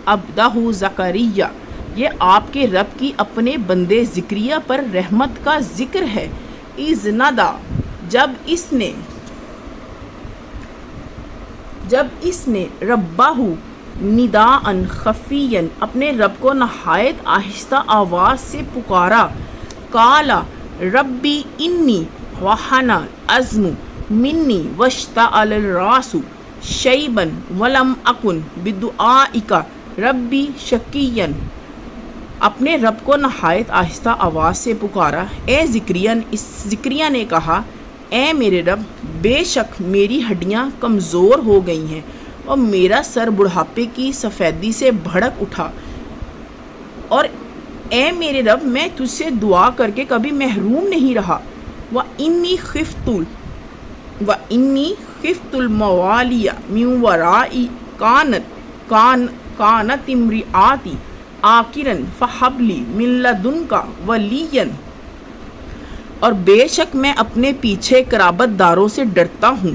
عبدہ زکریا، یہ آپ کے رب کی اپنے بندے زکریہ پر رحمت کا ذکر ہے۔ اذ ندا، جب اس نے ربہ نداء خفیا، اپنے رب کو نہایت آہستہ آواز سے پکارا۔ قال ربی انی وہن العظم منی واشتعل الراس شیبا ولم اکن بدعائک ربی شقیا، اپنے رب کو نہایت آہستہ آواز سے پکارا۔ زکریہ نے کہا، اے میرے رب، بے شک میری ہڈیاں کمزور ہو گئی ہیں اور میرا سر بڑھاپے کی سفیدی سے بھڑک اٹھا، اور اے میرے رب، میں تجھ سے دعا کر کے کبھی محروم نہیں رہا۔ وَإِنِّي خِفْتُ الْمَوَالِيَ مِنْ وَرَائِي كَانَتِ امْرِأَتِي عَاقِرًا فَهَبْ لِي مِن لَّدُنْكَ وَلِيًّا، اور بے شک میں اپنے پیچھے قرابت داروں سے ڈرتا ہوں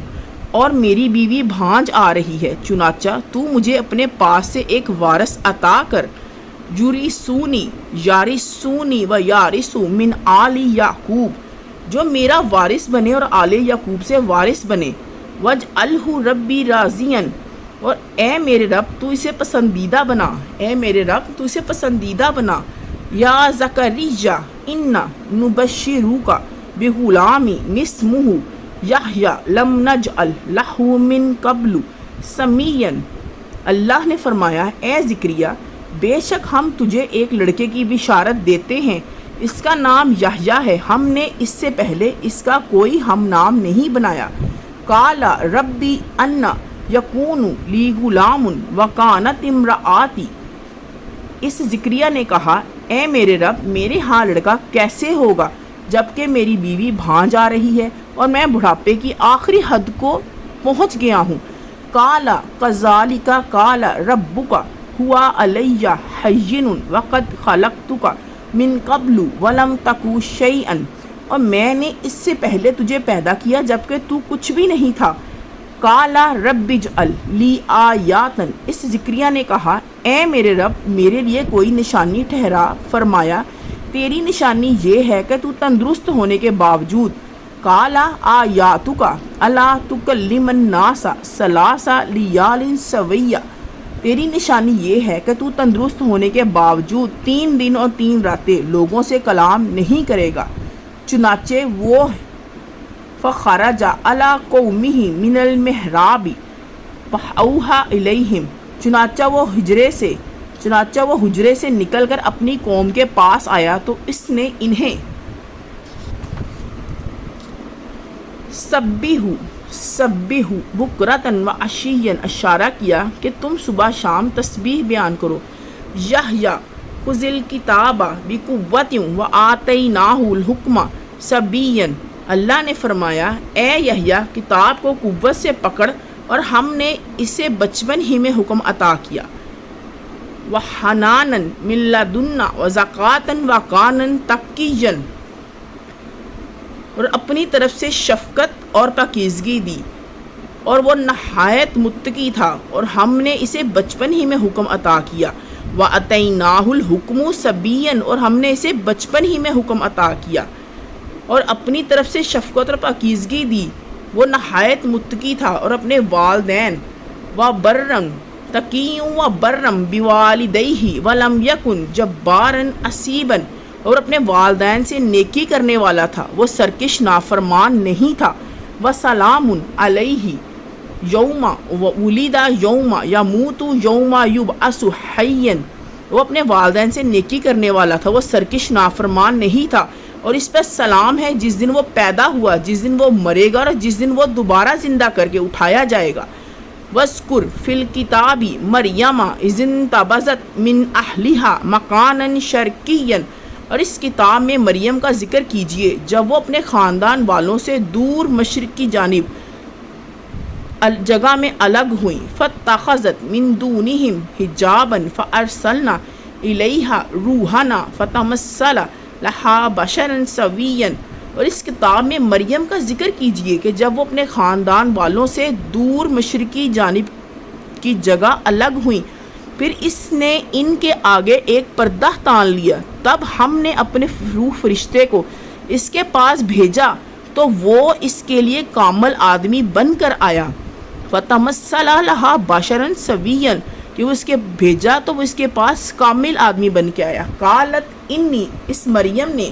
اور میری بیوی بھانج آ رہی ہے، چنانچہ تو مجھے اپنے پاس سے ایک وارث عطا کر۔ یارثونی و یارث من آل یعقوب، جو میرا وارث بنے اور آل یعقوب سے وارث بنے۔ وجعلہ ربی راضیا، اور اے میرے رب تو اسے پسندیدہ بنا۔ یا زکریا انا نبشرک بغلام اسمہ یحییٰ لم نجعل لہ من قبل سمیٰ، اللہ نے فرمایا، اے زکریا، بے شک ہم تجھے ایک لڑکے کی بشارت دیتے ہیں، اس کا نام یحییٰ ہے، ہم نے اس سے پہلے اس کا کوئی ہم نام نہیں بنایا۔ قال ربی انا یکون لی غلام وکانت امرأتی، اس زکریہ نے کہا، اے میرے رب، میرے ہاں لڑکا کیسے ہوگا جبکہ میری بیوی بھانج آ رہی ہے اور میں بڑھاپے کی آخری حد کو پہنچ گیا ہوں۔ قال کذالک قال ربک هو علی ہین وقد خلقتک من قبل ولم تک شیئا، اور میں نے اس سے پہلے تجھے پیدا کیا جبکہ تو کچھ بھی نہیں تھا۔ قال رب اجعل لی آیاتا، اس زکریہ نے کہا، اے میرے رب، میرے لیے کوئی نشانی ٹھہرا۔ فرمایا، تیری نشانی یہ ہے کہ تو تندرست ہونے کے باوجود۔ قال آیاتک الا تکلم الناس ثلاث لیال سویہ، تیری نشانی یہ ہے کہ تو تندرست ہونے کے باوجود 3 دن اور 3 راتیں لوگوں سے کلام نہیں کرے گا۔ چنانچہ وہ فخرج علی قومہ من المحراب فاوحی الیہم، چنانچہ وہ حجرے سے نکل کر اپنی قوم کے پاس آیا تو اس نے انہیں سبحوا بکرۃ وعشیا اشارہ کیا کہ تم صبح شام تسبیح بیان کرو۔ یحییٰ خذ الکتاب بقوۃ وآتیناہ الحکم صبیا، اللہ نے فرمایا، اے یحییٰ، کتاب کو قوت سے پکڑ اور ہم نے اسے بچپن ہی میں حکم عطا کیا۔ وحنانا من لدنا وزکاۃ وکانا تقیا، اور اپنی طرف سے شفقت اور پاکیزگی دی اور وہ نہایت متقی تھا، اور ہم نے اسے بچپن ہی میں حکم عطا کیا۔ وَأَتَيْنَاهُ الْحُكْمُ صَبِيًّا، اور ہم نے اسے بچپن ہی میں حکم عطا کیا اور اپنی طرف سے شفقت اور پاکیزگی دی، وہ نہایت متقی تھا اور اپنے والدین وَبَرًّا تَقِيًّا وَبَرًّا بِوَالِدَيْهِ وَلَمْ يَكُنْ جَبَّارًا عَصِيًّا، اور اپنے والدین سے نیکی کرنے والا تھا، وہ سرکش نافرمان نہیں تھا۔ وَسَلَامٌ عَلَيْهِ یوم ولد یوم یموت یوم یبعث حیا، وہ اپنے والدین سے نیکی کرنے والا تھا، وہ سرکش نافرمان نہیں تھا، اور اس پر سلام ہے جس دن وہ پیدا ہوا، جس دن وہ مرے گا اور جس دن وہ دوبارہ زندہ کر کے اٹھایا جائے گا۔ وَاذْكُرْ فِي الْكِتَابِ مَرْيَمَ إِذِ انتَبَذَتْ مِنْ أَهْلِهَا مَكَانًا شَرْقِيًّا، اور اس کتاب میں مریم کا ذکر کیجئے جب وہ اپنے خاندان والوں سے دور مشرق کی جانب جگہ میں الگ ہوئیں۔ فَاتَّخَذَتْ مِن دُونِهِمْ حِجَابًا فَأَرْسَلْنَا إِلَيْهَا رُوحَنَا فَتَمَثَّلَ لَهَا بَشَرًا سَوِيًّا، اور اس کتاب میں مریم کا ذکر کیجئے کہ جب وہ اپنے خاندان والوں سے دور مشرقی جانب کی جگہ الگ ہوئیں، پھر اس نے ان کے آگے ایک پردہ تان لیا، تب ہم نے اپنے روح فرشتے کو اس کے پاس بھیجا تو وہ اس کے لیے کامل آدمی بن کر آیا۔ فَتَمَثَّلَ لَهَا بَشَرًا سَوِيًّا، کہ وہ اس کے بھیجا تو وہ اس کے پاس کامل آدمی بن کے آیا۔ قالت انی، اس مریم نے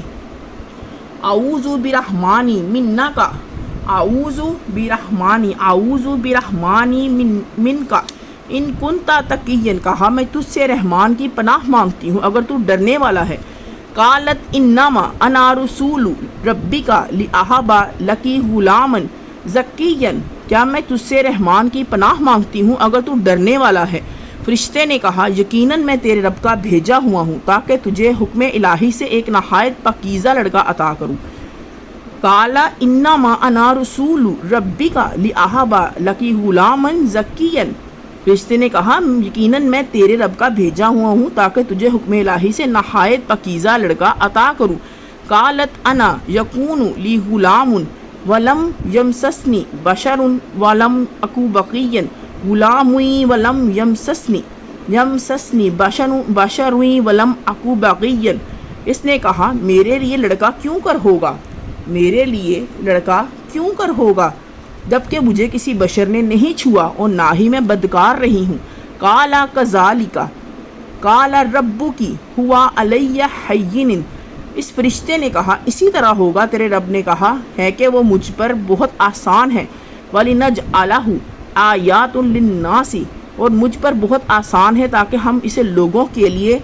اعوذ برحمانی منک، اعوذ برحمانی منک ان کنت تقیا، کہا میں تجھ سے رحمان کی پناہ مانگتی ہوں اگر تو ڈرنے والا ہے۔ قالت انما انا رسول ربک لاہب لک غلاما زکیا، کیا میں تجھ سے رحمان کی پناہ مانگتی ہوں اگر تو ڈرنے والا ہے۔ فرشتے نے کہا یقیناً میں تیرے رب کا بھیجا ہوا ہوں تاکہ تجھے حکم الہی سے ایک نہایت پاکیزہ لڑکا عطا کروں۔ قال انما انا رسول ربک لاہب لک غلاما زکیا، فرشتے نے کہا یقیناً میں تیرے رب کا بھیجا ہوا ہوں تاکہ تجھے حکم الہی سے نہایت پاکیزہ لڑکا عطا کروں۔ قالت انا یکون لی غلام ولم یمسسنی بشر ولم اکو بغیا، غلامی ولم یمسسنی بشر ولم اکو بغیا، اس نے کہا میرے لیے لڑکا کیوں کر ہوگا، میرے لیے لڑکا کیوں کر ہوگا جبکہ مجھے کسی بشر نے نہیں چھوا اور نہ ہی میں بدکار رہی ہوں۔ قال کذالک قال ربک هو علی ہین، اس فرشتے نے کہا اسی طرح ہوگا تیرے رب نے کہا ہے کہ وہ مجھ پر بہت آسان ہے۔ وَلِنَجْعَلَهُ آیَاتٌ لِلنَّاسِ، اور مجھ پر بہت آسان ہے تاکہ ہم اسے لوگوں کے لیے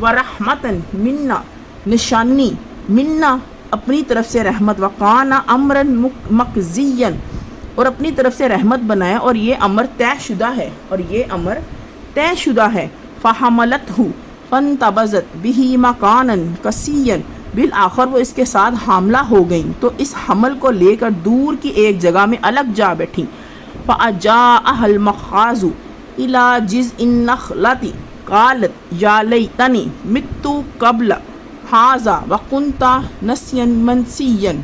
وَرَحْمَةً مِنَّا، نشانی منا اپنی طرف سے رحمت، وَقَانَ أَمْرًا مَقْضِيًّا، اور اپنی طرف سے رحمت بنایا اور یہ امر طے شدہ ہے، اور یہ امر طے شدہ ہے۔ فَحَمَلَتْهُ فَانْتَبَذَتْ بِهِ مَكَانًا قَصِيًّا، بالآخر وہ اس کے ساتھ حاملہ ہو گئیں تو اس حمل کو لے کر دور کی ایک جگہ میں الگ جا بیٹھیں۔ فَأَجَاءَهَا الْمَخَاضُ إِلَى جِذْعِ النَّخْلَةِ قَالَتْ يَا لَيْتَنِي مِتُّ قَبْلَ هَٰذَا وَكُنتُ نَسْيًّا مَنسِيًّا،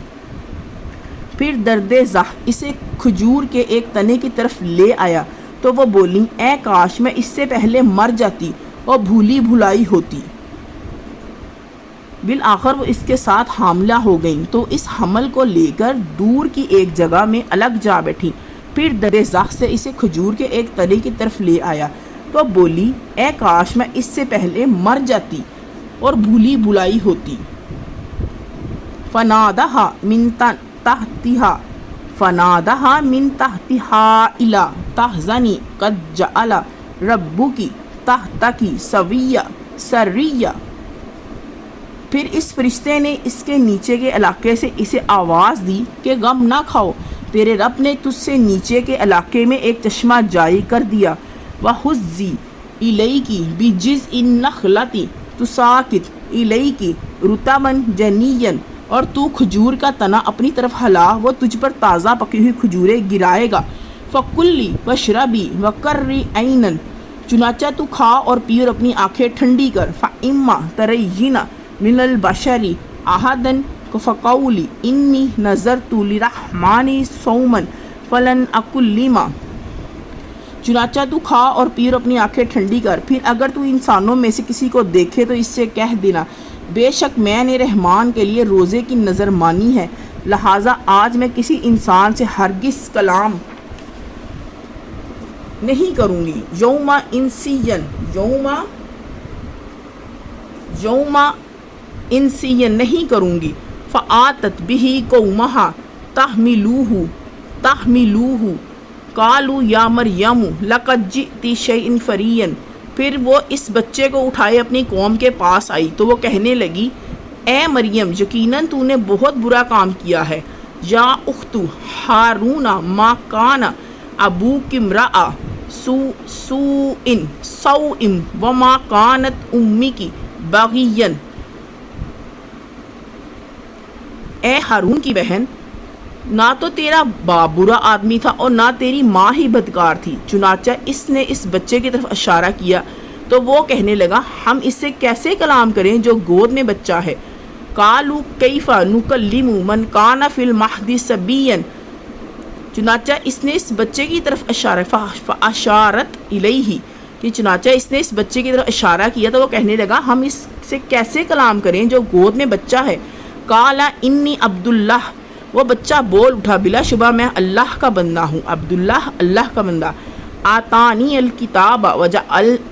پھر درد زخ اسے کھجور کے ایک تنے کی طرف لے آیا تو وہ بولی اے کاش میں اس سے پہلے مر جاتی اور بھولی بھلائی ہوتی۔ بالآخر وہ اس کے ساتھ حاملہ ہو گئیں تو اس حمل کو لے کر دور کی ایک جگہ میں الگ جا بیٹھی، پھر درد زخ سے اسے کھجور کے ایک تنے کی طرف لے آیا تو بولی اے کاش میں اس سے پہلے مر جاتی اور بھولی بھلائی ہوتی۔ فنادها من تحتها الا تحزنی قد جعل ربکی تحتکی سریا، پھر اس فرشتے نے اس کے نیچے کے علاقے سے اسے آواز دی کہ غم نہ کھاؤ، تیرے رب نے تجھ سے نیچے کے علاقے میں ایک چشمہ جاری کر دیا۔ وَحُزِّی إِلَيْكِ بِجِذْعِ النَّخْلَةِ تُسَاقِطْ إِلَيْكِ رُطَبًا جَنِيًّا، اور تو کھجور کا تنا اپنی طرف ہلا وہ تجھ پر تازہ پکی ہوئی کھجوریں گرائے گا۔ فَكُلِّ وَاشْرَبِي وَقَرِّ عَيْنًا، چنانچہ تو کھا اور پی اور اپنی آنکھیں ٹھنڈی کر۔ فَإِمَّا تَرَيِّنَ مِنَ الْبَشَرِ أَحَدًا فَقُولِي إِنِّي نَذَرْتُ لِلرَّحْمَٰنِ صَوْمًا فَلَنْ أُكَلِّمَ، چنانچہ تو کھا اور پی اور اپنی آنکھیں ٹھنڈی کر، پھر اگر تو انسانوں میں سے کسی کو دیکھے تو اس سے کہہ دینا بے شک میں نے رحمان کے لیے روزے کی نظر مانی ہے، لہٰذا آج میں کسی انسان سے ہرگز کلام نہیں کروں گی۔ یوم انسین نہیں کروں گی۔ فآتت بہ قومہا تحملوہ قالوا یا مریم لقد جئت شیئا فریا، پھر وہ اس بچے کو اٹھائے اپنی قوم کے پاس آئی تو وہ کہنے لگی اے مریم یقیناً تو نے بہت برا کام کیا ہے۔ یا اخت ہارون ما کان ابوک امرأ سوء وما کانت امک بغیا، اے ہارون کی بہن نہ تو تیرا باپ برا آدمی تھا اور نہ تیری ماں ہی بدکار تھی۔ چنانچہ اس نے اس بچے کی طرف اشارہ کیا تو وہ کہنے لگا ہم اس سے کیسے کلام کریں جو گود میں بچہ ہے۔ قالوا کیف نکلم من کان فی المہد صبیا، چنانچہ اس نے اس بچے کی طرف اشارہ فاشارت الیہ، کہ چنانچہ اس نے اس بچے کی طرف اشارہ کیا تو وہ کہنے لگا ہم اس سے کیسے کلام کریں جو گود میں بچہ ہے. قالا انی عبداللہ، وہ بچہ بول اٹھا بلا شبہ میں اللہ کا بندہ ہوں، عبداللہ اللہ کا بندہ. آتانی الکتاب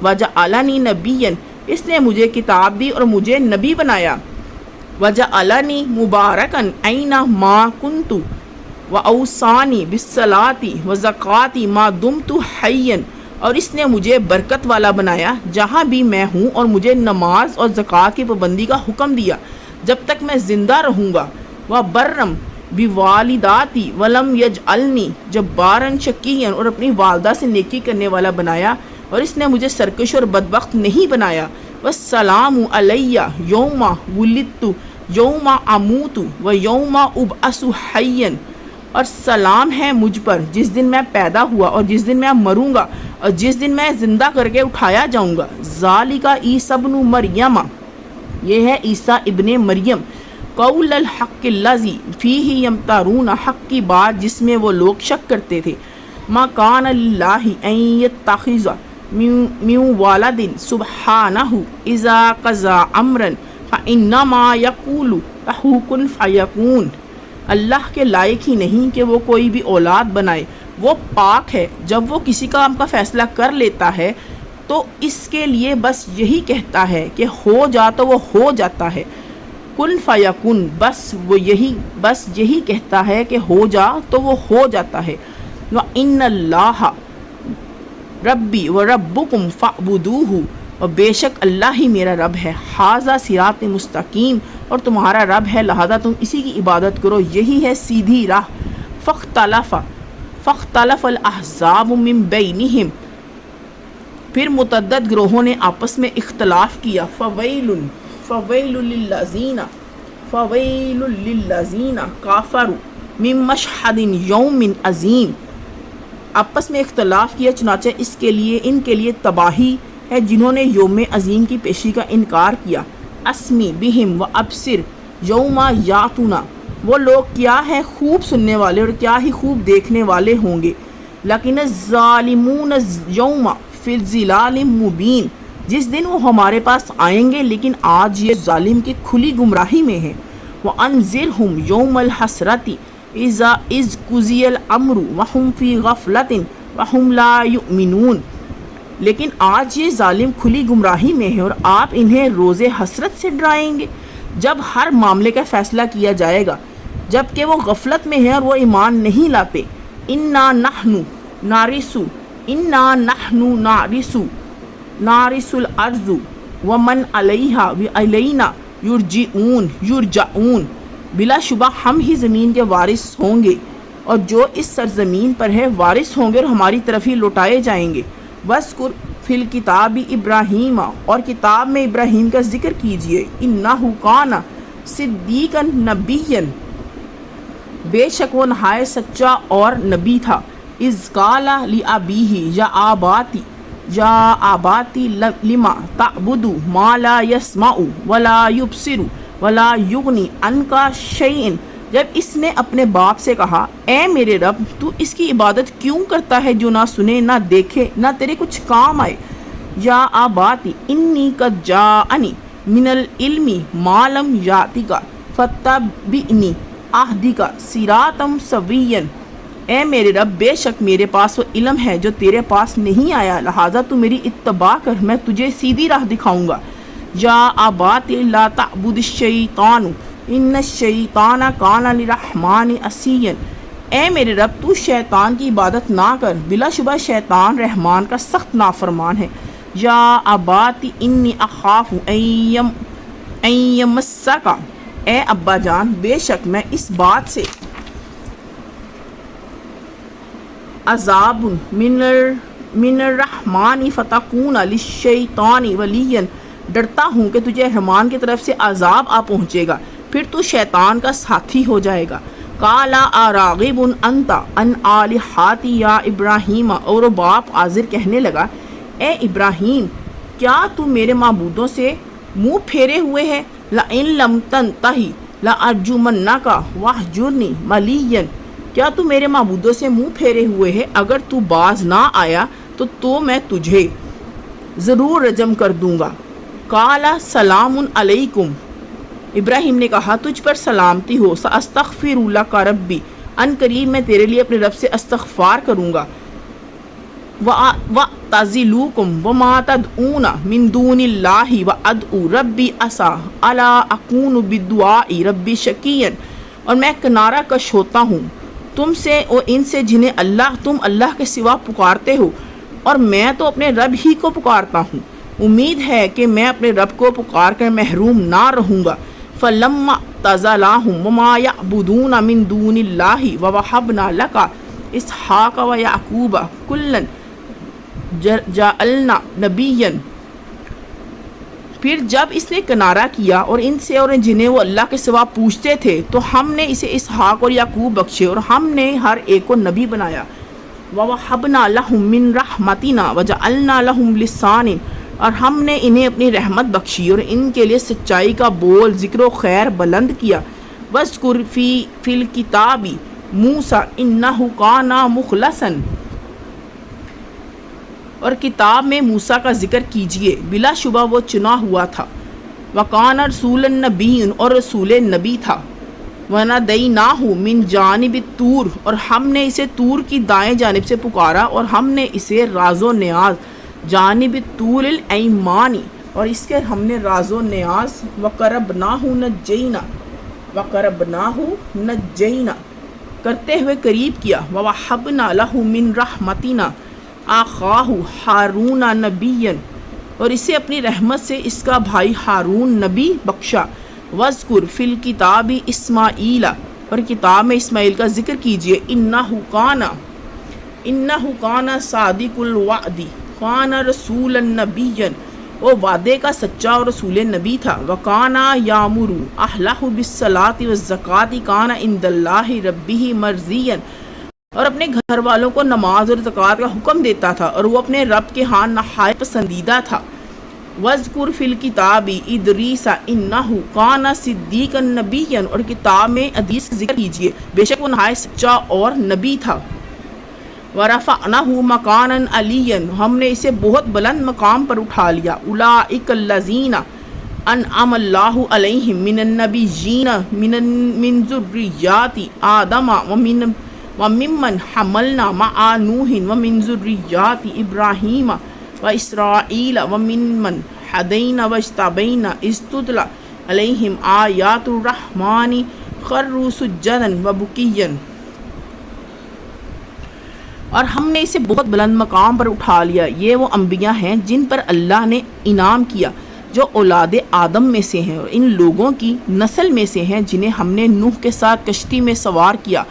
وجعلنی نبیا، اس نے مجھے کتاب دی اور مجھے نبی بنایا. وجعلنی مبارکا اینما کنت واوصانی بالصلاۃ والزکوٰۃ ما دمت حیا، اور اس نے مجھے برکت والا بنایا جہاں بھی میں ہوں اور مجھے نماز اور زکوٰۃ کی پابندی کا حکم دیا جب تک میں زندہ رہوں گا. وبرم بوالداتی ولم یجعلنی جبارا شقیا، اور اپنی والدہ سے نیکی کرنے والا بنایا اور اس نے مجھے سرکش اور بدبخت نہیں بنایا. والسلام علی یوم ولدت یوم اموت و یوم ابعث حیا، اور سلام ہے مجھ پر جس دن میں پیدا ہوا اور جس دن میں مروں گا اور جس دن میں زندہ کر کے اٹھایا جاؤں گا. ذالک عیسی ابن مریم، یہ ہے عیسیٰ ابن مریم. قول الحق الذی فیہ یمترون، حق کی بات جس میں وہ لوگ شک کرتے تھے. ما کان للہ ان یتخذ من والد سبحانہ اذا قضى امرا فانما یقول له کن فیکون، اللہ کے لائق ہی نہیں کہ وہ کوئی بھی اولاد بنائے، وہ پاک ہے، جب وہ کسی کام کا فیصلہ کر لیتا ہے تو اس کے لیے بس یہی کہتا ہے کہ ہو جا تو وہ ہو جاتا ہے. کن فیکون، بس یہی کہتا ہے کہ ہو جا تو وہ ہو جاتا ہے. وَإِنَّ اللَّهَ ربی وَرَبُّكُمْ فَاعْبُدُوهُ، اور بے شک اللہ ہی میرا رب ہے. ھذا صراط مستقیم، اور تمہارا رب ہے لہذا تم اسی کی عبادت کرو، یہی ہے سیدھی راہ. فاختلف الاحزاب من بینہم، پھر متعدد گروہوں نے آپس میں اختلاف کیا. فویل للذین کافروا من مشہد یوم عظیم، آپس میں اختلاف کیا چنانچہ ان کے لیے تباہی ہے جنہوں نے یوم عظیم کی پیشی کا انکار کیا. اسمی بہم و ابصر یوم یاتونا، وہ لوگ کیا ہے خوب سننے والے اور کیا ہی خوب دیکھنے والے ہوں گے. لیکن الظالمون یوم فی ظلال مبین، جس دن وہ ہمارے پاس آئیں گے لیکن آج یہ ظالم کی کھلی گمراہی میں ہیں. وانذرہم یوم الحسرۃ اذ قضی الامر وہم فی غفلۃ وہم لا یؤمنون، لیکن آج یہ ظالم کھلی گمراہی میں ہے اور آپ انہیں روز حسرت سے ڈرائیں گے جب ہر معاملے کا فیصلہ کیا جائے گا جبکہ وہ غفلت میں ہیں اور وہ ایمان نہیں لاتے. انا نحن نارث الارض ومن علیہا والینا یرجعون، بلا شبہ ہم ہی زمین کے وارث ہوں گے اور جو اس سرزمین پر ہے وارث ہوں گے اور ہماری طرف ہی لوٹائے جائیں گے. وَاذْكُرْ فِي الْكِتَابِ ابراہیم، اور کتاب میں ابراہیم کا ذکر کیجئے. اِنَّهُ كَانَ صِدِّيقًا نَبِيًّا، بے شک وہ نہایت سچا اور نبی تھا. اِذْ قَالَ لِأَبِيهِ یا آباتی لما تعبد ما لا يسمع ولا يبصر ولا یغنی عنک شیئا، جب اس نے اپنے باپ سے کہا اے میرے رب تو اس کی عبادت کیوں کرتا ہے جو نہ سنے نہ دیکھے نہ تیرے کچھ کام آئے. یا آباتی انی قد جاءنی من العلم ما لم یاتک فاتبعنی اہدک صراطا سویا، اے میرے رب بے شک میرے پاس وہ علم ہے جو تیرے پاس نہیں آیا لہٰذا تو میری اتباع کر، میں تجھے سیدھی راہ دکھاؤں گا. یا آبات لا تعبد الشیطان ان الشیطان کان للرحمن عصیا، اے میرے رب تو شیطان کی عبادت نہ کر، بلا شبہ شیطان رحمان کا سخت نافرمان ہے. یا آبات انی اخاف ان یمسک، اے ابا جان بے شک میں اس بات سے عذاب من الرحمن فتکون للشیطان ولیا، ڈرتا ہوں کہ تجھے رحمان کی طرف سے عذاب آ پہنچے گا پھر تو شیطان کا ساتھی ہو جائے گا. قالا اراغب انت عن آلہتی یا ابراہیم، اور باپ عازر کہنے لگا اے ابراہیم کیا تو میرے معبودوں سے منہ پھیرے ہوئے ہے. لئن لم تنتہی لارجمنک واہجرنی ملیا، کیا تو میرے معبودوں سے منہ پھیرے ہوئے ہے، اگر تو باز نہ آیا تو میں تجھے ضرور رجم کر دوں گا۔ قالا سلام علیکم، ابراہیم نے کہا تجھ پر سلامتی ہو، ساستغفر لک ربی، ان قریب میں تیرے لیے اپنے رب سے استغفار کروں گا۔ وَأَعْتَزِلُكُمْ وَمَا تَدْعُونَ مِن دُونِ اللَّهِ وَأَدْعُو رَبِّي عَسَىٰ أَلَا أَكُونُ بِدُعَاءِ رَبِّي شَقِيًّا، اور میں کنارہ کش ہوتا ہوں تم سے اور ان سے جنہیں تم اللہ کے سوا پکارتے ہو، اور میں تو اپنے رب ہی کو پکارتا ہوں، امید ہے کہ میں اپنے رب کو پکار کر محروم نہ رہوں گا۔ فَلَمَّا اعْتَزَلَهُمْ وَمَا يَعْبُدُونَ مِن دُونِ اللَّهِ وَوَهَبْنَا لَكَ إِسْحَاقَ وَيَعْقُوبَ كُلًّا جعلنا نبیًا، پھر جب اس نے کنارہ کیا اور ان سے اور جنہیں وہ اللہ کے سوا پوچھتے تھے تو ہم نے اسے اسحاق اور یعقوب بخشے اور ہم نے ہر ایک کو نبی بنایا۔ وَوَهَبْنَا لَهُم مِّن رَحْمَتِنَا وَجَعَلْنَا لَهُمْ لِسَانًا، اور ہم نے انہیں اپنی رحمت بخشی اور ان کے لیے سچائی کا بول ذکر و خیر بلند کیا۔ وَاذْكُرْ فِي الْكِتَابِ مُوسَىٰ إِنَّهُ كَانَ مُخْلَصًا، اور کتاب میں موسیٰ کا ذکر کیجئے، بلا شبہ وہ چنا ہوا تھا۔ وَكَانَ رَسُولًا نَبِيًّا، اور رسول نبی تھا۔ وَنَدَيْنَاهُ مِن جانب الطور، اور ہم نے اسے طور کی دائیں جانب سے پکارا اور ہم نے اسے راز و نیاز جانب الطور الایمانی، اور اس کے ہم نے راز و نیاز وَقَرَّبْنَاهُ نَجَّيْنَا کرتے ہوئے قریب کیا۔ وَوَهَبْنَا لَهُ مِن رَحْمَتِنَا آخَاهُ ہارون نبیًا، اور اسے اپنی رحمت سے اس کا بھائی ہارون نبی بخشا۔ وَاذْكُرْ فِي الْكِتَابِ إِسْمَاعِیلَ، اور کتاب میں اسماعیل کا ذکر کیجئے۔ إِنَّهُ كَانَ صَادِقُ الْوَعْدِ كَانَ رَسُولًا نَبِيًّا، وہ وعدے کا سچا اور رسول نبی تھا۔ وَكَانَ يَأْمُرُ أَهْلَهُ بِالصَّلَاةِ وَالزَّكَاةِ كَانَ عِندَ اللَّهِ رَبِّهِ مَرْضِيًّا، اور اپنے گھر والوں کو نماز اور زکوٰۃ کا حکم دیتا تھا اور وہ اپنے رب کے ہاں نہایت پسندیدہ تھا۔ وَاذْكُرْ فِي الْكِتَابِ إِدْرِيسَ إِنَّهُ كَانَ صِدِّيقًا نَبِيًّا، اور کتاب میں ادریس کا ذکر کیجئے، بے شک وہ نہایت سچا اور نبی تھا۔ وَرَفَعْنَاهُ مَكَانًا عَلِيًّا، ہم نے اسے بہت بلند مقام پر اٹھا لیا۔ أُولَٰئِكَ الَّذِينَ أَنْعَمَ اللَّهُ عَلَيْهِم مِّنَ النَّبِيِّينَ مِن ذُرِّيَّاتِ آدَمَ وَمِمَّنْ حَمَلْنَا مَعَ نُوحٍ وَمِن ذُرِّيَّاتِ إِبْرَاهِيمَ وَإِسْرَائِيلَ وَمِمَّنْ هَدَيْنَا وَاجْتَبَيْنَا إِذْ تُتْلَىٰ عَلَيْهِمْ آيَاتُ الرَّحْمَٰنِ خَرُّوا سُجَّدًا وَبُكِيًّا، اور ہم نے اسے بہت بلند مقام پر اٹھا لیا۔ یہ وہ انبیاء ہیں جن پر اللہ نے انعام کیا، جو اولاد آدم میں سے ہیں اور ان لوگوں کی نسل میں سے ہیں جنہیں ہم نے نوح کے ساتھ کشتی میں سوار کیا،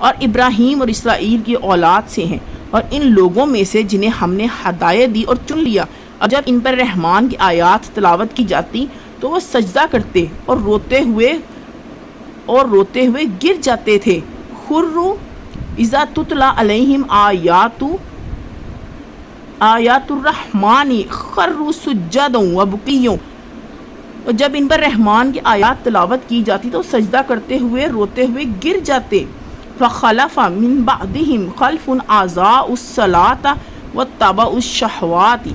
اور ابراہیم اور اسرائیل کی اولاد سے ہیں، اور ان لوگوں میں سے جنہیں ہم نے ہدایت دی اور چن لیا۔ اور جب ان پر رحمان کی آیات تلاوت کی جاتی تو وہ سجدہ کرتے اور روتے ہوئے گر جاتے تھے۔ خروا اذا تتلی علیہم آیات الرحمن خروا سجدا وبکیا، اور جب ان پر رحمان کی آیات تلاوت کی جاتی تو سجدہ کرتے ہوئے روتے ہوئے گر جاتے۔ فخلف من بعدهم خلف اضاعوا الصلاة واتبعوا الشہوات،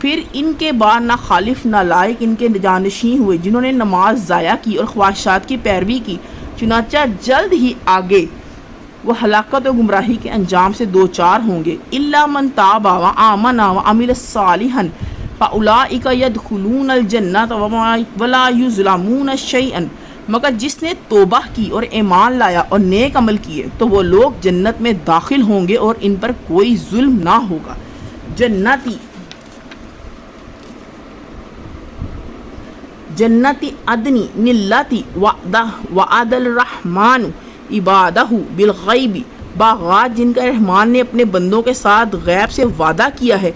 پھر ان کے بعد نہ خالف نہ لائق ان کے جانشین ہوئے جنہوں نے نماز ضائع کی اور خواہشات کی پیروی کی، چنانچہ جلد ہی آگے وہ ہلاکت و گمراہی کے انجام سے دوچار ہوں گے۔ الا من تاب وآمن وعمل صالحا فاولئک يدخلون الجنة ولا يظلمون شیئا، مگر جس نے توبہ کی اور ایمان لایا اور نیک عمل کیے تو وہ لوگ جنت میں داخل ہوں گے اور ان پر کوئی ظلم نہ ہوگا۔ جنتی عدنی نلتی وعد الرحمن عبادہ بالغیب، باغات جن کا رحمان نے اپنے بندوں کے ساتھ غیب سے وعدہ کیا ہے۔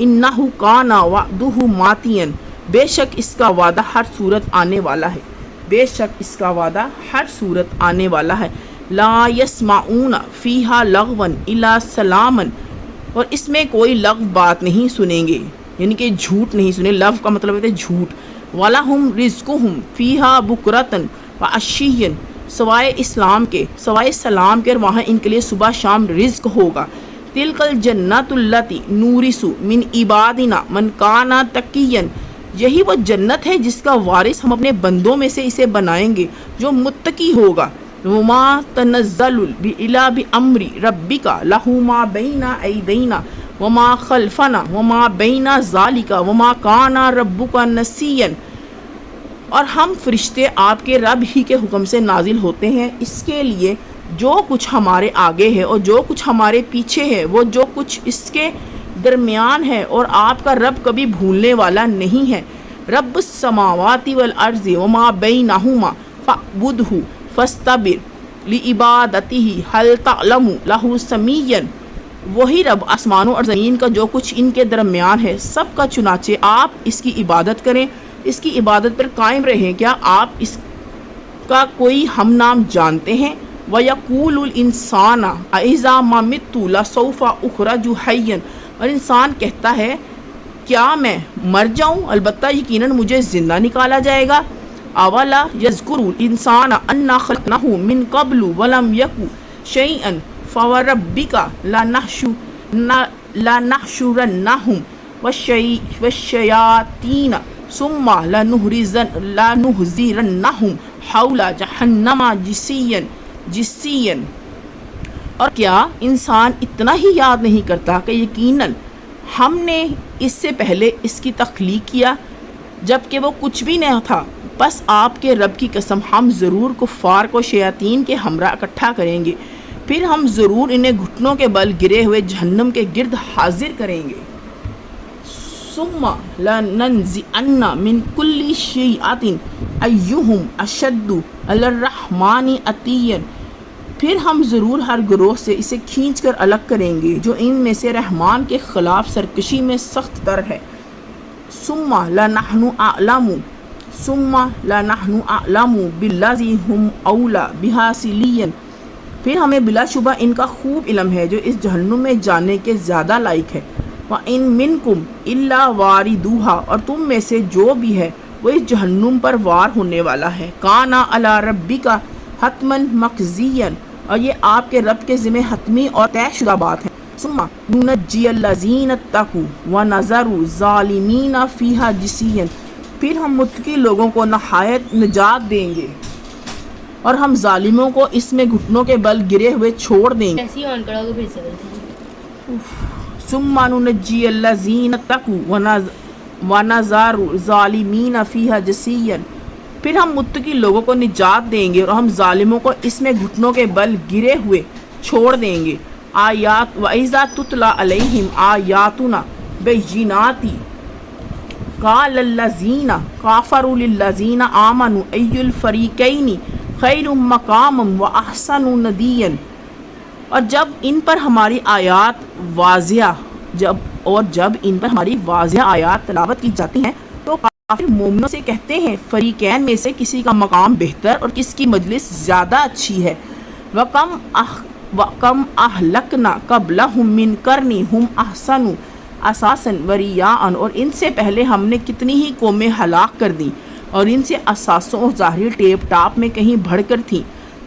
انہ کان وعدہ ماتیا، بے شک اس کا وعدہ ہر صورت آنے والا ہے، بے شک اس کا وعدہ ہر صورت آنے والا ہے۔ لا یسمعون فیہا لغوا الا سلاما، اور اس میں کوئی لغو بات نہیں سنیں گے، یعنی کہ جھوٹ نہیں سنیں، لغو کا مطلب ہے جھوٹ۔ وَلَهُمْ رِزْقُهُمْ فِيهَا بُكْرَةً وَعَشِيًّا، سوائے سلام کے اور وہاں ان کے لیے صبح شام رزق ہوگا۔ تلک الجنت التی نورث من عبادنا من کان تقیا، یہی وہ جنت ہے جس کا وارث ہم اپنے بندوں میں سے اسے بنائیں گے جو متقی ہوگا۔ وما تنزل الا بامر ربک لہ ما بین ایدینا وما خلفنا وما بین ذلک وما کان ربک نسیا، اور ہم فرشتے آپ کے رب ہی کے حکم سے نازل ہوتے ہیں، اس کے لیے جو کچھ ہمارے آگے ہے اور جو کچھ ہمارے پیچھے ہے، وہ جو کچھ اس کے درمیان ہے، اور آپ کا رب کبھی بھولنے والا نہیں ہے۔ رب السماوات والارض وما بینہما فاعبدہ فاستبر لعبادتہ هل تعلم لہ سمیعا، وہی رب آسمانوں اور زمین کا جو کچھ ان کے درمیان ہے سب کا، چنانچہ آپ اس کی عبادت کریں، اس کی عبادت پر قائم رہیں۔ کیا آپ اس کا کوئی ہم نام جانتے ہیں؟ وَيَقُولُ الْإِنسَانَ أَإِذَا مَا مِتُّ لَسَوْفَ أُخْرَجُ حَيًّا، اور انسان کہتا ہے کیا میں مر جاؤں؟ البتہ یقیناً مجھے زندہ نکالا جائے گا۔ أَوَلَا يَذْكُرُ الْإِنسَانَ أَنَّا خَلَقْنَاهُ مِنْ قَبْلُ وَلَمْ يَكُ شَيْئًا فَوَرَبِّكَ لَنَحْشُرَنَّهُمْ وَالشَّيَاطِينَ ثُمَّ لَنُحْضِرَنَّهُمْ حَوْلَ جَهَنَّمَ جِثِيًّا، اور کیا انسان اتنا ہی یاد نہیں کرتا کہ یقیناً ہم نے اس سے پہلے اس کی تخلیق کیا جب کہ وہ کچھ بھی نہ تھا؟ بس آپ کے رب کی قسم ہم ضرور کفار کو شیاطین کے ہمراہ اکٹھا کریں گے، پھر ہم ضرور انہیں گھٹنوں کے بل گرے ہوئے جہنم کے گرد حاضر کریں گے۔ ثم لننزعن من كل شيعة أيهم أشد على الرحمن عتيا، پھر ہم ضرور ہر گروہ سے اسے کھینچ کر الگ کریں گے جو ان میں سے رحمان کے خلاف سرکشی میں سخت تر ہے۔ ثم لنحن أعلم بالذي هم أولى بها صليا، پھر ہمیں بلا شبہ ان کا خوب علم ہے جو اس جہنم میں جانے کے زیادہ لائق ہے۔ وَإِن مِّنكُمْ إِلَّا وَارِدُوهَا، اور تم میں سے جو بھی ہے وہ اس جہنم پر وار ہونے والا ہے۔ كَانَ عَلَى رَبِّكَ حَتْمًا مَقْضِيًّا، اور یہ آپ کے رب کے ذمہ حتمی اور طے شدہ بات ہے۔ ثُمَّ نُنَجِّيَ الَّذِينَ اتَّقَوْا وَنَذَرُ الظَّالِمِينَ فِيهَا جِثِيًّا، پھر ہم متقی لوگوں کو نہایت نجات دیں گے اور ہم ظالموں کو اس میں گھٹنوں کے بل گرے ہوئے چھوڑ دیں گے۔ ثُمَّ نُنَجِّيَ الَّذِينَ اتَّقَوْا وَنَذَرُ الظَّالِمِينَ فِيهَا جِثِيًّا، پھر ہم متقی لوگوں کو نجات دیں گے اور ہم ظالموں کو اس میں گھٹنوں کے بل گرے ہوئے چھوڑ دیں گے۔ آیات وَإِذَا تُتْلَى عَلَيْهِمْ آيَاتُنَا بَيِّنَاتٍ قَالَ الَّذِينَ كَفَرُوا لِلَّذِينَ آمَنُوا أَيُّ الْفَرِيقَيْنِ خَيْرٌ مَقَامًا وَأَحْسَنُ نَدِيًّا، اور جب ان پر ہماری آیات آیات تلاوت کی جاتی ہیں تو کافر مومنوں سے کہتے ہیں فریقین میں سے کسی کا مقام بہتر اور کس کی مجلس زیادہ اچھی ہے۔ وَكَمْ أَهْلَكْنَا قَبْلَهُمْ مِنْ قَرْنٍ هُمْ أَحْسَنُ أَثَاثًا وَرِئَاءً، اور ان سے پہلے ہم نے کتنی ہی قومیں ہلاک کر دیں اور ان سے اثاثوں اور ظاہری ٹیپ ٹاپ میں کہیں بڑھ کر تھیں۔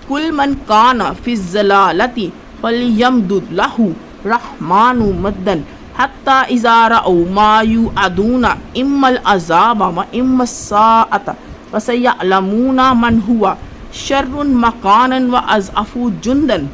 كُلْ مَنْ كَانَ فِي الضَّلَالَةِ فَلْيَمْدُدْ لَهُ الرَّحْمَنُ مَدًّا حَتَّى إِذَا رَأَوْا مَا يُوعَدُونَ إِمَّا الْعَذَابَ وَإِمَّا السَّاعَةَ فَسَيَعْلَمُونَ مَنْ هُوَ شَرٌّ مَكَانًا وَأَضْعَفُ جُنْدًا،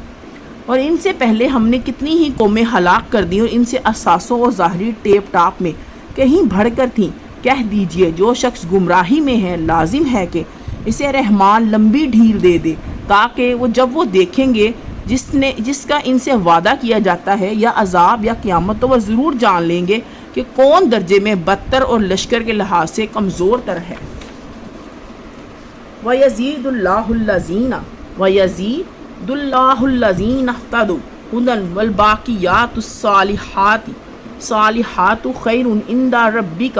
اور ان سے پہلے ہم نے کتنی ہی قومیں ہلاک کر دی اور ان سے اثاثوں اور ظاہری ٹیپ ٹاپ میں کہیں بڑھ کر تھیں۔ کہہ دیجئے جو شخص گمراہی میں ہے لازم ہے کہ اسے رحمان لمبی ڈھیل دے دے، تاکہ جب وہ دیکھیں گے جس کا ان سے وعدہ کیا جاتا ہے یا عذاب یا قیامت، تو وہ ضرور جان لیں گے کہ کون درجے میں بدتر اور لشکر کے لحاظ سے کمزور تر ہے۔ وَيَزِيدُ اللَّهُ الَّذِينَ اهْتَدَوْا هُدًى وَالْبَاقِيَاتُ الصَّالِحَاتُ خَيْرٌ عِندَ رَبِّكَ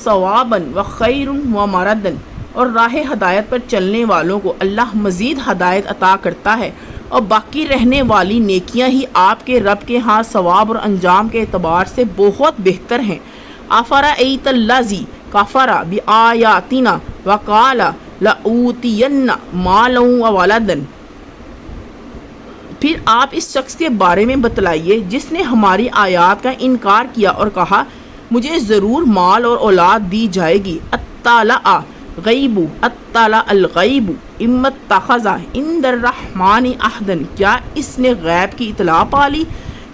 ثَوَابًا وَخَيْرٌ وَمَرَدًا، اور راہ ہدایت پر چلنے والوں کو اللہ مزید ہدایت عطا کرتا ہے اور باقی رہنے والی نیکیاں ہی آپ کے رب کے ہاں ثواب اور انجام کے اعتبار سے بہت بہتر ہیں۔ أَفَرَأَيْتَ الَّذِي كَفَرَ بِآيَاتِنَا وَقَالَ لَأُوتِيَنَّ مَالًا وَوَلَدًا، پھر آپ اس شخص کے بارے میں بتلائیے جس نے ہماری آیات کا انکار کیا اور کہا مجھے ضرور مال اور اولاد دی جائے گی. اطلع غیب اطلع الغیب ام اتخذ عند الرحمن عہدا، کیا اس نے غیب کی اطلاع پا لی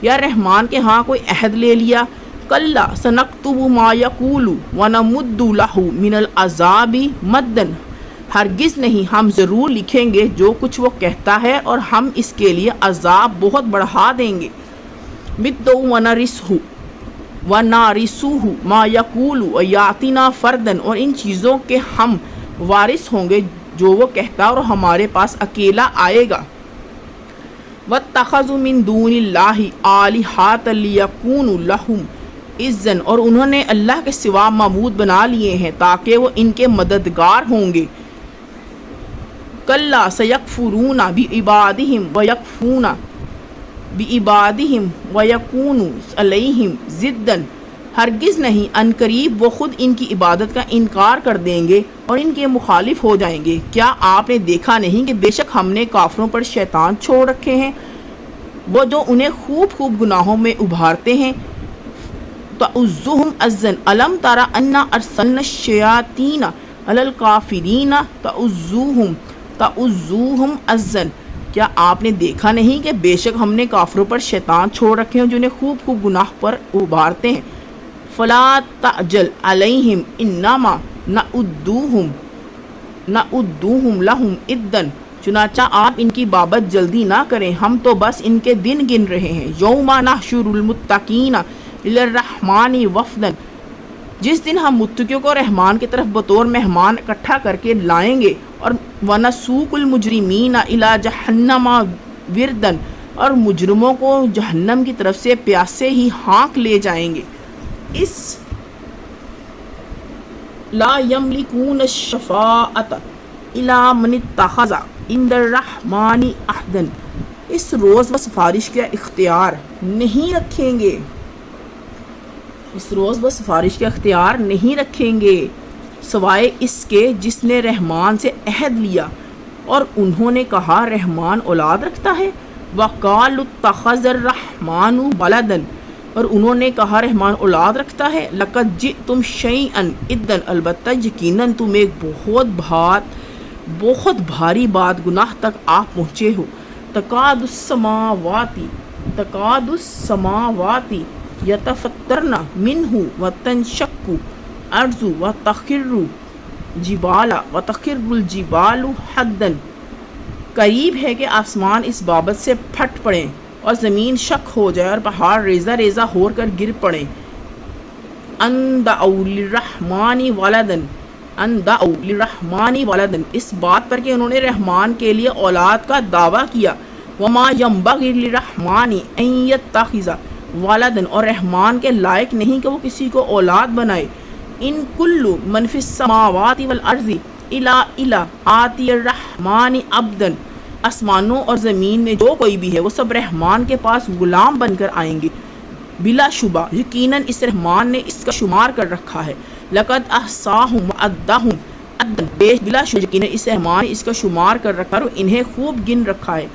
یا رحمان کے ہاں کوئی عہد لے لیا؟ کلا سنکتب ما یقول ونمد لہ من العذاب مدا، ہرگز نہیں، ہم ضرور لکھیں گے جو کچھ وہ کہتا ہے اور ہم اس کے لیے عذاب بہت بڑھا دیں گے. مدو ونارثہ ما یقول ویاتنا فردن، اور ان چیزوں کے ہم وارث ہوں گے جو وہ کہتا اور ہمارے پاس اکیلا آئے گا. واتخذوا من دون اللہ آلہۃ لیکونوا لہم عزا، اور انہوں نے اللہ کے سوا معبود بنا لیے ہیں تاکہ وہ ان کے مددگار ہوں گے. کلا سیکفرون بعبادہم ویکفرون بعبادہم ویکونوا علیہم ضدا، ہرگز نہیں، ان قریب وہ خود ان کی عبادت کا انکار کر دیں گے اور ان کے مخالف ہو جائیں گے. کیا آپ نے دیکھا نہیں کہ بے شک ہم نے کافروں پر شیطان چھوڑ رکھے ہیں، وہ جو انہیں خوب خوب گناہوں میں ابھارتے ہیں. تَعُزُّهُمْ عَزًّا أَلَمْ تَرَ أَنَّا أَرْسَلْنَا الشَّيَاطِينَ عَلَى الْكَافِرِينَ تَعُزُّوهُمْ عَزًّا، کیا آپ نے دیکھا نہیں کہ بے شک ہم نے کافروں پر شیطان چھوڑ رکھے ہیں جنہیں خوب خوب گناہ پر ابھارتے ہیں. فَلَا تَعْجَلْ عَلَيْهِمْ إِنَّمَا نَعُدُّهُمْ لَهُمْ عِدًّا، چنانچہ آپ ان کی بابت جلدی نہ کریں، ہم تو بس ان کے دن گن رہے ہیں. یوم نحشر المتقین الی الرحمن وفدا، جس دن ہم متقیوں کو رحمان کی طرف بطور مہمان اکٹھا کر کے لائیں گے. اور ونسوق المجرمین الی جہنم وردا، اور مجرموں کو جہنم کی طرف سے پیاسے ہی ہانک لے جائیں گے. اس لا یملکون الشفاعۃ الا من اتخذ عند الرحمن عہدا، اس روز وہ سفارش کا اختیار نہیں رکھیں گے، اس روز وہ سفارش کا اختیار نہیں رکھیں گے سوائے اس کے جس نے رحمان سے عہد لیا اور انہوں نے کہا رحمان اولاد رکھتا ہے. وقالوا اتخذ الرحمن ولدا، اور انہوں نے کہا رحمان اولاد رکھتا ہے. لقد جئتم شیئا ادا، البتہ یقیناً تم ایک بہت بھاری بات گناہ تک آپ پہنچے ہو. تکاد السماوات یتفطرن منہ وتنشق الارض وتخر الجبال حدا، قریب ہے کہ آسمان اس بابت سے پھٹ پڑیں اور زمین شک ہو جائے اور پہاڑ ریزہ ریزہ ہو کر گر پڑیں. ان دعوا للرحمن ولدا، اس بات پر کہ انہوں نے رحمان کے لیے اولاد کا دعویٰ کیا. وما ينبغي للرحمن ان يتخذ ولدا، اور رحمان کے لائق نہیں کہ وہ کسی کو اولاد بنائے. ان کل من فی السماوات والارض الا آتی الرحمن عبدا، آسمانوں اور زمین میں جو کوئی بھی ہے وہ سب رحمان کے پاس غلام بن کر آئیں گے. بلا شبہ یقیناً اس رحمان نے اس کا شمار کر رکھا ہے. لقد احصاہم وعدہم عدا، بلا شبہ یقیناً اس رحمان نے اس کا شمار کر رکھا ہے اور انہیں خوب گن رکھا ہے.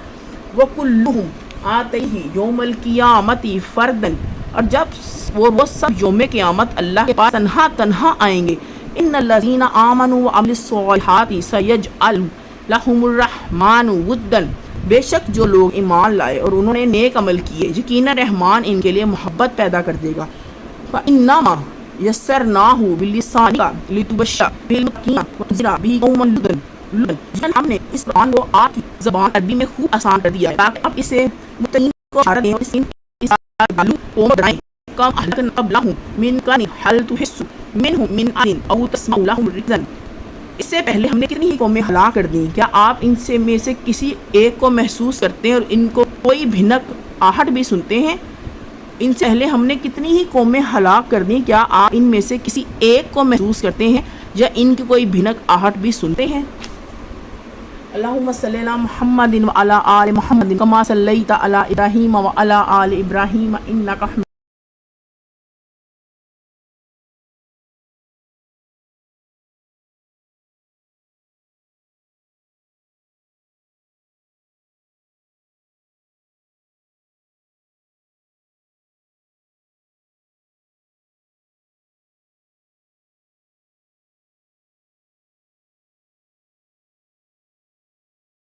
وکلہم آتیہ یوم القیامت فردا، اور جب وہ سب یوم قیامت اللہ کے پاس تنہا تنہا آئیں گے. ان الذین آمنوا وعملوا الصالحات سیجعل لہم الرحمن ودا، بے شک جو لوگ ایمان لائے اور انہوں نے نیک عمل کیے یقیناً رحمان ان کے لیے محبت پیدا کر دے گا. فَإِنَّمَا يَسَّرْنَاهُ بِلِسَانِكَ لِتُبَشِّرَ بِهِ الْمُتَّقِينَ وَتُنذِرَ بِهِ قَوْمًا لُدًّا، ہم نے اس قرآن کو آپ کی زبان عربی میں خوب آسان کر دیا ہے تاکہ آپ اسے متقین کو اشارہ دیں اور اس قوم بنائیں. کم اہلکنا قبلہم من قرن هل تحس منہم من احد او تسمع لہم رکزا، اس سے پہلے ہم نے کتنی ہی قومیں ہلاک کر دیں، کیا آپ ان میں سے کسی ایک کو محسوس کرتے ہیں اور ان کو کوئی بھنک آہٹ بھی سنتے ہیں؟ ان سے پہلے ہم نے کتنی ہی قومیں ہلاک کر دیں، کیا آپ ان میں سے کسی ایک کو محسوس کرتے ہیں یا ان کی کوئی بھنک آہٹ بھی سنتے ہیں؟ اللہم صلی علی محمد وعلی آل محمد کما صلیت علی ابراہیم وعلی آل ابراہیم انک حمید